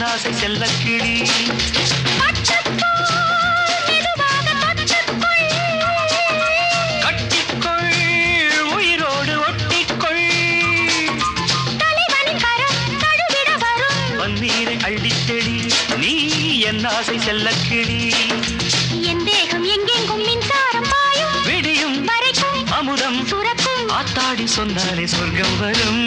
ஆசை செல்லக்கிளி கட்டிக்கொள் உயிரோடு ஒட்டிக்கொள் பன்னீரை அள்ளித்தெளி நீ என் ஆசை செல்லக்கிளி என் தேகம் எங்கெங்கும் மின்சாரம் பாயும் விடியும் வரைக்கும் அமுதம் சுரக்கும் ஆத்தாடி சொன்னாலே சொர்க்கம் வரும்